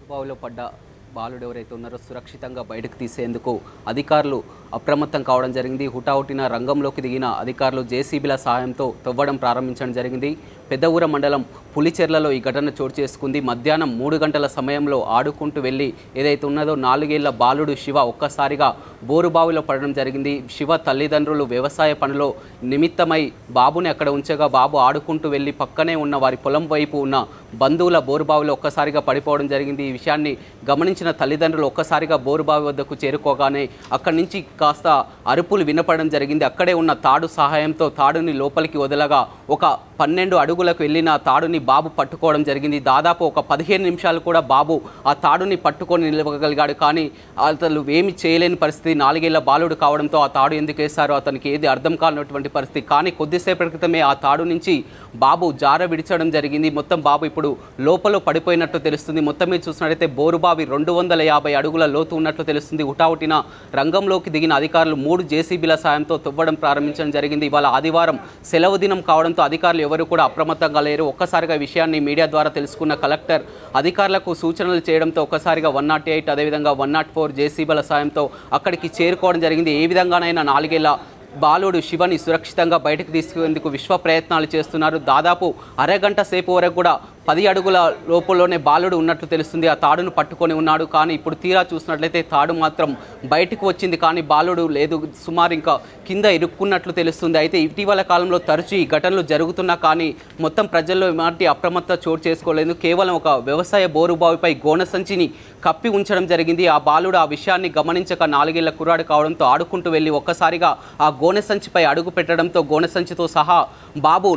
బోరుబావిలో పడ్డ బాలుడు ఎవరైతే ఉన్నారో సురక్షితంగా బయటకు తీసేందుకు అధికారులు అప్రమత్తం కావడం జరిగింది. హుటాహుటిన రంగంలోకి దిగిన అధికారులు జేసీబీల సహాయంతో తవ్వడం ప్రారంభించడం జరిగింది. పెద్దఊర మండలం పులిచెర్లలో ఈ ఘటన చోటు చేసుకుంది. మధ్యాహ్నం 3 గంటల సమయంలో ఆడుకుంటూ వెళ్ళి ఏదైతే ఉన్నదో 4 ఏళ్ల బాలుడు శివ ఒక్కసారిగా బోరుబావిలో పడడం జరిగింది. శివ తల్లిదండ్రులు వ్యవసాయ పనిలో నిమిత్తమై బాబుని అక్కడ ఉంచగా బాబు ఆడుకుంటూ వెళ్ళి పక్కనే ఉన్న వారి పొలం వైపు ఉన్న బంధువుల బోరుబావిలో ఒక్కసారిగా పడిపోవడం జరిగింది. ఈ విషయాన్ని గమనించిన తల్లిదండ్రులు ఒక్కసారిగా బోరుబావి వద్దకు చేరుకోగానే అక్కడి నుంచి కాస్త అరుపులు వినపడడం జరిగింది. అక్కడే ఉన్న తాడు సహాయంతో తాడుని లోపలికి వదలగా ఒక 12 అడుగులకు వెళ్ళిన తాడుని బాబు పట్టుకోవడం జరిగింది. దాదాపు ఒక 15 నిమిషాలు కూడా బాబు ఆ తాడుని పట్టుకొని నిలవగలిగాడు. కానీ అతను ఏమి చేయలేని పరిస్థితి. 4 ఏళ్ల బాలుడు కావడంతో ఆ తాడు ఎందుకు వేశారో అతనికి ఏది అర్థం కానటువంటి పరిస్థితి. కానీ కొద్దిసేపటి క్రితమే ఆ తాడు నుంచి బాబు జార విడిచడం జరిగింది. మొత్తం బాబు ఇప్పుడు లోపల పడిపోయినట్లు తెలుస్తుంది. మొత్తం మీద చూసినట్లయితే బోరుబావి 250 అడుగుల లోతు ఉన్నట్లు తెలుస్తుంది. హుటాహుటిన రంగంలోకి దిగిన అధికారులు 3 జేసీబీల సాయంతో తవ్వడం ప్రారంభించడం జరిగింది. ఇవాళ ఆదివారం సెలవు దినం కావడంతో అధికారులు ఎవరు కూడా అప్రమత్తంగా లేరు. ఒక్కసారిగా విషయాన్ని మీడియా ద్వారా తెలుసుకున్న కలెక్టర్ అధికారులకు సూచనలు చేయడంతో ఒక్కసారిగా 108 అదేవిధంగా 104 జేసీబీల సాయంతో అక్కడికి చేరుకోవడం జరిగింది. ఏ విధంగానైనా 4 ఏళ్ల బాలుడు శివని సురక్షితంగా బయటకు తీసుకునేందుకు విశ్వ ప్రయత్నాలు చేస్తున్నారు. దాదాపు అరగంట సేపు వరకు కూడా 10 అడుగుల లోపలనే బాలుడు ఉన్నట్లు తెలుస్తుంది. ఆ తాడును పట్టుకొని ఉన్నాడు. కానీ ఇప్పుడు తీరా చూసినట్లయితే తాడు మాత్రం బయటకు వచ్చింది. కానీ బాలుడు లేదు, సుమారు ఇంకా కింద ఇరుక్కున్నట్లు తెలుస్తుంది. అయితే ఇటీవల కాలంలో తరచూ ఈ ఘటనలు జరుగుతున్నా కానీ మొత్తం ప్రజల్లో ఎలాంటి అప్రమత్త చోటు చేసుకోలేదు. కేవలం ఒక వ్యవసాయ బోరుబావిపై గోనె సంచిని కప్పి ఉంచడం జరిగింది. ఆ బాలుడు ఆ విషయాన్ని గమనించక 4 ఏళ్ల కుర్రాడు కావడంతో ఆడుకుంటూ వెళ్ళి ఒక్కసారిగా ఆ గోనె సంచిపై అడుగు పెట్టడంతో గోనె సంచితో సహా బాబు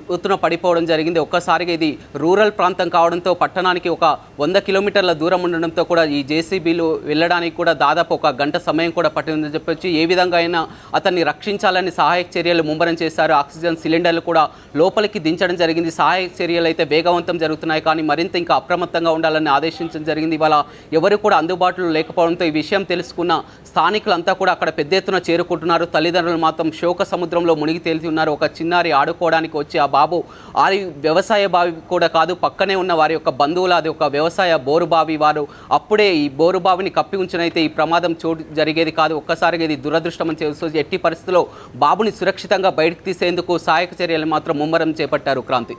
లోతున పడిపోవడం జరిగింది. ఒక్కసారిగా ఇది రూరల్ ప్రాంతం కావడంతో పట్టణానికి ఒక 100 కిలోమీటర్ల దూరం ఉండడంతో కూడా ఈ జేసీబీలు వెళ్ళడానికి కూడా దాదాపు ఒక గంట సమయం కూడా పట్టిందని చెప్పొచ్చు. ఏ విధంగా అయినా అతన్ని రక్షించాలని సహాయక చర్యలు ముమ్మరం చేశారు. ఆక్సిజన్ సిలిండర్లు కూడా లోపలికి దించడం జరిగింది. సహాయక చర్యలు అయితే వేగవంతం జరుగుతున్నాయి. కానీ మరింత ఇంకా అప్రమత్తంగా ఉండాలని ఆదేశించడం జరిగింది. ఇవాళ ఎవరు కూడా అందుబాటులో లేకపోవడంతో ఈ విషయం తెలుసుకున్న స్థానికులంతా కూడా అక్కడ పెద్ద ఎత్తున చేరుకుంటున్నారు. తల్లిదండ్రులు మాత్రం శోక సముద్రంలో మునిగి తేలిచి ఉన్నారు. ఒక చిన్నారి ఆడుకోవడానికి వచ్చి ఆ బాబు ఆరి వ్యవసాయ బావి కూడా కాదు, పక్కనే ఉన్న వారి యొక్క బంధువులు అది ఒక వ్యవసాయ బోరుబావి. వారు అప్పుడే ఈ బోరుబావిని కప్పి ఉంచినైతే ఈ ప్రమాదం చోటు జరిగేది కాదు. ఒక్కసారిగా ఇది దురదృష్టం అని తెలుస్తుంది. ఎట్టి పరిస్థితుల్లో బాబుని సురక్షితంగా బయటకు తీసేందుకు సహాయక చర్యలు మాత్రం ముమ్మరం చేపట్టారు. క్రాంతి,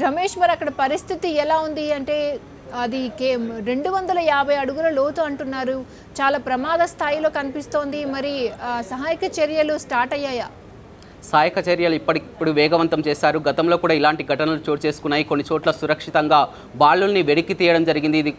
రమేష్, మరి అక్కడ పరిస్థితి ఎలా ఉంది అంటే అది 250 అడుగుల లోతు అంటున్నారు, చాలా ప్రమాద స్థాయిలో కనిపిస్తోంది. మరి సహాయక చర్యలు స్టార్ట్ అయ్యాయా? సహాయక చర్యలు ఇప్పుడు వేగవంతం చేశారు. గతంలో కూడా ఇలాంటి ఘటనలు చోటు చేసుకున్నాయి. కొన్ని చోట్ల సురక్షితంగా బాలుల్ని వెలికి తీయడం జరిగింది. ఇది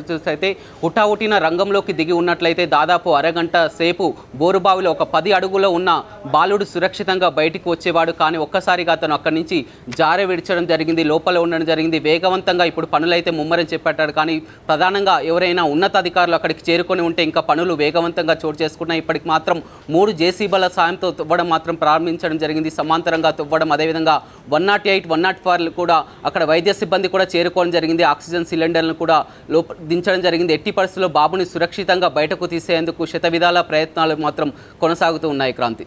చూస్తే హుటాహుటిన రంగంలోకి దిగి ఉన్నట్లయితే దాదాపు అరగంట సేపు బోరుబావిలో ఒక 10 అడుగులో ఉన్న బాలుడు సురక్షితంగా బయటికి వచ్చేవాడు. కానీ ఒక్కసారిగా అతను అక్కడి నుంచి జార విడిచడం జరిగింది, లోపల ఉండడం జరిగింది. వేగవంతంగా ఇప్పుడు పనులైతే ముమ్మరం చేపట్టాడు. కానీ ప్రధానంగా ఎవరైనా ఉన్నతాధికారులు అక్కడికి చేరుకొని ఉంటే ఇంకా పనులు వేగవంతంగా చోటు చేసుకున్నాయి. ఇప్పటికి మాత్రం 3 జేసీబీల సాయంతో తవ్వడం మాత్రం ప్రారంభించడం జరిగింది. సమాంతరంగా తవ్వడం, అదేవిధంగా 108, 104 కూడా అక్కడ వైద్య సిబ్బంది కూడా చేరుకోవడం జరిగింది. ఆక్సిజన్ సిలిండర్లను కూడా దించడం జరిగింది. ఎట్టి పరిస్థితుల్లో బాబుని సురక్షితంగా బయటకు తీసేందుకు శతవిధాల ప్రయత్నాలు మాత్రం కొనసాగుతూ ఉన్నాయి. క్రాంతి.